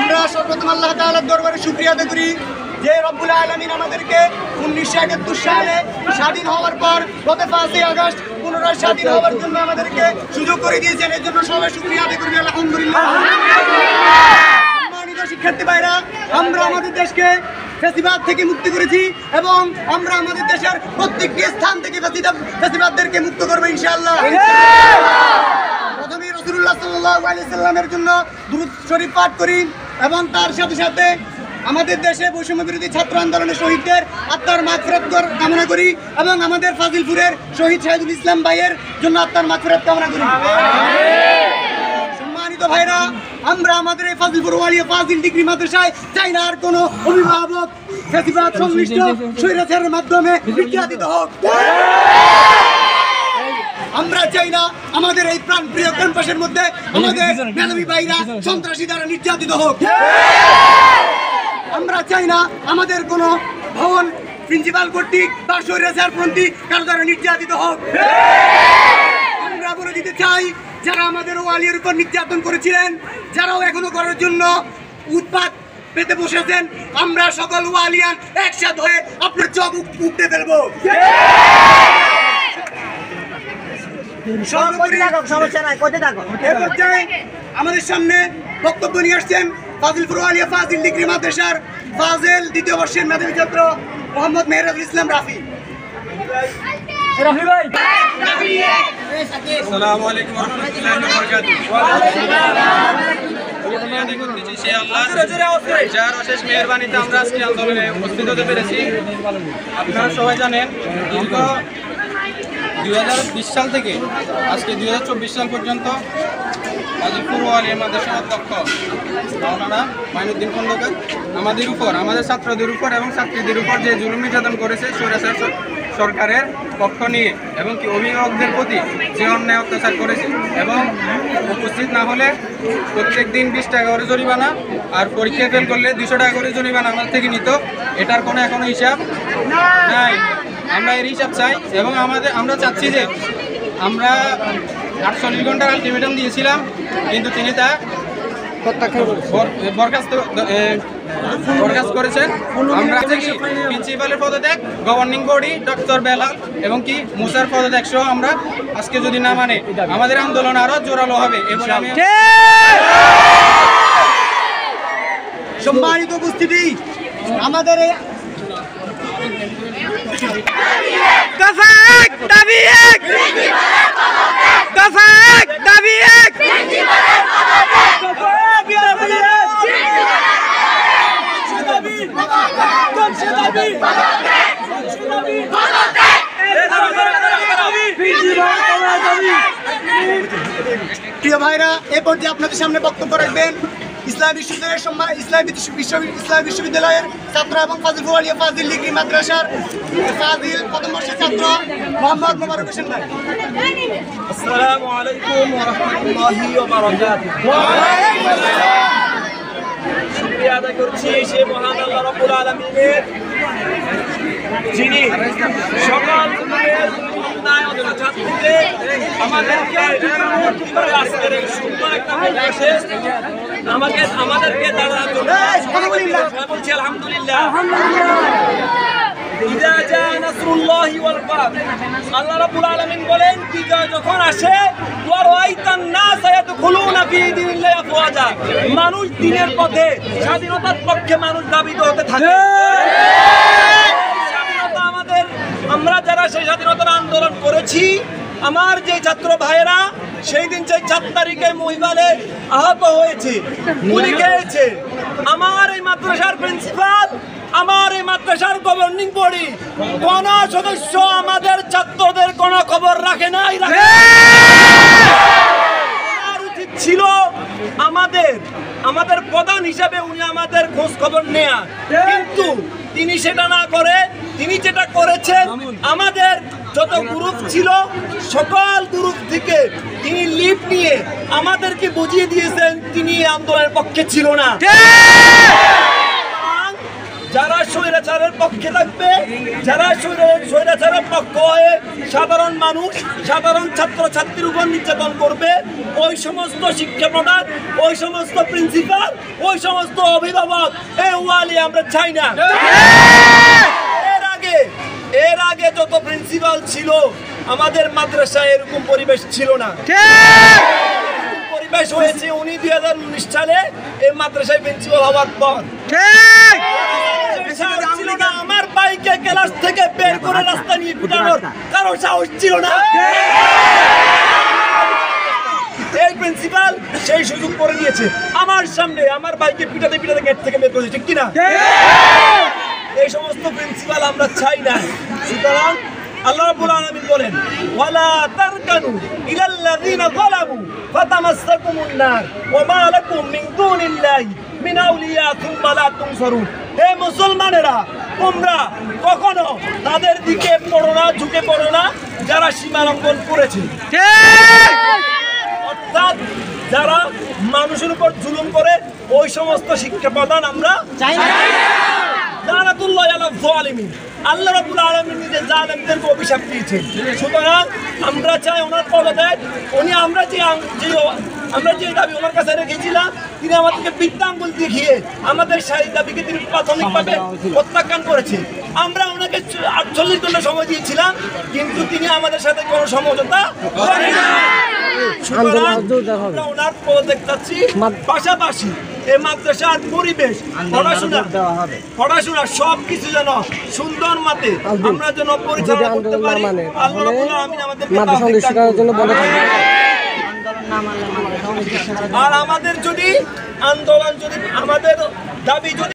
আমরা সর্বপ্রথম আল্লাহ তাআলার দরবারে শুকরিয়া আদায় করি যে রব্বুল আলামিন আমাদেরকে 1971 সালে স্বাধীন হওয়ার পর গত 5 আগস্ট পুনরায় স্বাধীন হওয়ার জন্য আমাদেরকে সুযোগ করে দিয়েছেন। এর জন্য সবাই শুকরিয়া আদায় করি আলহামদুলিল্লাহ। সম্মানিত শিক্ষার্থী ভাইরা, আমরা আমাদের দেশকে ফ্যাসিবাদ থেকে মুক্তি করেছি এবং আমরা আমাদের দেশের প্রত্যেকটি স্থান থেকে ফ্যাসিবাদদেরকে মুক্ত করবো ইনশাআল্লাহ। প্রথমে রাসূলুল্লাহ সাল্লাল্লাহু আলাইহি সাল্লামের জন্য দুরূদ শরীফ পাঠ করি এবং তার সাথে সাথে আমাদের দেশে বৈষম্য বিরোধী ছাত্র আন্দোলনের শহীদদের আত্মার মাগফিরাত কামনা করি এবং আমাদের ফাজিলপুরের শহীদ শাহিদুল ইসলাম ভাইয়ের জন্য আত্মার মাগফিরাত কামনা করি। সম্মানিত ভাইরা, আমরা আমাদের এই ফাজিলপুর ওয়ালিয়া ফাজিল ডিগ্রি মাদ্রাসায় চাই না আর কোনো অভিভাবক ফ্যাসিবাদ সংশ্লিষ্ট স্বৈরাচারের মাধ্যমে নির্যাতিত হোক। আমরা চাই না আমাদের এই প্রাণপ্রিয় ক্যাম্পাসের মধ্যে আমাদের মেধাবী ভাইরা সন্ত্রাসী দ্বারা নির্যাতিত হোক। আমরা চাই না আমাদের কোনো ভবন প্রিন্সিপাল কর্তৃক বা স্বৈরাচারপন্থী কারো দ্বারা নির্যাতিত হোক। আমরা বলে দিতে চাই, যারা আমাদের ওয়ালিয়ার উপর নির্যাতন করেছিলেন, যারাও এখনো করার জন্য উৎপাত পেতে বসেছেন, আমরা সকল ওয়ালিয়ান একসাথে হয়ে আপনার চোখ উপড়ে ফেলবো। আমাদের সামনে বক্তব্য নিয়ে আসছেন ফাজিলপুর ওয়ালিয়া ফাজিল ডিগ্রি মাদ্রাসার ফাজিল দ্বিতীয় বর্ষের মেধাবী ছাত্র মোহাম্মদ মেহরাজুল ইসলাম রাফি। আসসালামু আলাইকুম ওয়া রাহমাতুল্লাহি ওয়া বারাকাতুহু। যার অশেষ মেহেরবানিতে আমরা আজকে আন্দোলনে উপস্থিত হতে পেরেছি। আপনারা সবাই জানেন, দীর্ঘ 2020 সাল থেকে আজকে 2024 সাল পর্যন্ত ফাজিলপুর ওয়ালিয়া মাদ্রাসার অধ্যক্ষ মাওলানা মাইনুদ্দিন খন্দকার আমাদের উপর, আমাদের ছাত্রদের উপর এবং ছাত্রীদের উপর যে জুলুম নির্যাতন করেছে স্বৈরাচার সরকারের পক্ষ নিয়ে, এবং কি অভিভাবকদের প্রতি যে অন্যায় অত্যাচার করেছে, এবং উপস্থিত না হলে প্রত্যেক দিন 20 টাকা করে জরিমানা, আর পরীক্ষা ফেল করলে 200 টাকা করে জরিমানা আমাদের থেকে নিত। এটার কোনো এখনো হিসাব নাই। আমরা এর হিসাব চাই এবং আমরা চাচ্ছি যে আমরা 48 ঘন্টার আলটিমেটাম দিয়েছিলাম, কিন্তু তিনি তা বরখাস্ত করেছেন। আমরা প্রিন্সিপালের পদত্যাগ, গভর্নিং বডি ডক্টর বেলাল এবং কি মুসার পদত্যাগ সহ আমরা আজকে যদি না মানে আমাদের আন্দোলন আরো জোরালো হবে। এবং সম্মানিত উপস্থিতি, আমাদের প্রিয় ভাইরা, এ পর্যায়ে আপনাদের সামনে বক্তব্য রাখবেন ইসলামী বিশ্ববিদ্যালয়ের ছাত্র এবং ফাজিলপুর ওয়ালিয়া ফাজিল ডিগ্রি মাদ্রাসার ফাজিল প্রথম বর্ষের ছাত্র মোহাম্মদ মোবারক হোসেন ভাই। আসসালামু আলাইকুম ওয়া রাহমাতুল্লাহি ওয়া বারাকাতুহু। শুকরিয়া আদায় করছি সেই মহান আল্লাহ রাব্বুল আলামিনের, যিনি সকল আমাদেরকে আজকের এই সুন্দর একটা পরিবেশে আমাদেরকে বলছি আলহামদুলিল্লাহ। আল্লাহ রাব্বুল আলামিন বলেন, বিজয় যখন আসে মানুষ দিনের পথে, স্বাধীনতার পক্ষে মানুষ ধাবিত হতে থাকে। স্বাধীনতা আমাদের, আমরা যারা সেই স্বাধীনতার আন্দোলন করেছি, আমার যে ছাত্র ভাইয়েরা সেই দিন সেই 4 তারিখে মহিবালে আহত হয়েছে, গুলি খেয়েছে, আমার এই মাদ্রাসার প্রিন্সিপাল, আমার এই মাদ্রাসার গভর্নিং বডি কোন সদস্য আমাদের ছাত্রদের কোনো খবর রাখে নাই। উচিত ছিল আমাদের প্রধান হিসাবে উনি আমাদের খোঁজ খবর নেয়া, কিন্তু তিনি সেটা না করে তিনি যেটা করেছেন, আমাদের যত গ্রুপ ছিল সকল গ্রুপ থেকে তিনি লিভ নিয়ে আমাদেরকে বুঝিয়ে দিয়েছেন তিনি আন্দোলনের পক্ষে ছিল না। যারা স্বৈরাচারের পক্ষে থাকবে, যারা স্বৈরাচারের পক্ষ হয়ে সাধারণ মানুষ, সাধারণ ছাত্রছাত্রীর উপর নির্যাতন করবে, ওই সমস্ত শিক্ষা প্রদান, ওই সমস্ত প্রিন্সিপাল, ওই সমস্ত অভিভাবক এই ওয়ালি আমরা চাই না। এর আগে যত প্রিন্সিপাল ছিল আমাদের মাদ্রাসায় এরকম পরিবেশ ছিল না। পরিবেশ হয়েছে উনি 2019 সালে এই মাদ্রাসায় প্রিন্সিপাল হওয়ার পর। ছিল না আমার বাইকে ক্লাস থেকে বের করে রাস্তা নিয়ে পিটানোর কারো সাহস ছিল না। এই প্রিন্সিপাল সেই সুযোগ করে নিয়েছে আমার সামনে, আমার বাইকে পিটাতে পিটাতে গেট থেকে বের করেছে, ঠিক কিনা? এই সমস্ত প্রিন্সিপাল আমরা চাই না। সুতরাং আল্লাহ রাব্বুল আলামিন বলেন, ওয়ালা তারকানু ইলাল্লাযিনা যালামু ফাতামাসসাকুমুন নার ওয়া মা লাকুম মিন দুনিল্লাহি মিন আউলিয়া সুম্মা লা তুনসারুন। হে মুসলমানেরা, তোমরা কখনো তাদের দিকে পড়ো না, ঝুঁকে পড়ো না যারা সীমা লঙ্ঘন করেছে। অর্থাৎ যারা মানুষের উপর জুলুম করে ওই সমস্ত শিক্ষা প্রদান আমরা চাই না। লানাতুল্লাহি আলা যালিমিন, আল্লাহ রাব্বুল আলামিন নিজে জালেমদেরকে অভিশাপ দিয়েছেন। সুতরাং আমরা চাই ওনার পদত্যাগ। উনি আমরা যে দাবি ওনার কাছে রেখেছিলাম, তিনি আমাদেরকে বৃত্তাঙ্গুল দেখিয়ে আমাদের সেই দাবিকে তিনি প্রাথমিকভাবে প্রত্যাখ্যান করেছে। আমরা ওনাকে 48 ঘন্টা সময় দিয়েছিলাম, কিন্তু তিনি আমাদের সাথে কোনো সমঝোতা করেন না। সুতরাং আমরা ওনার পদত্যাগ চাচ্ছি। পাশাপাশি এই মাদ্রাসার পরিবেশ, পড়াশোনা সবকিছু যেন সুন্দর মতে আমরা যেন পরিচালনা করতে পারি। আল্লাহ রাব্বুল আলামিন আমাদেরকে আর আমাদের যদি আন্দোলন, যদি আমাদের দাবি যদি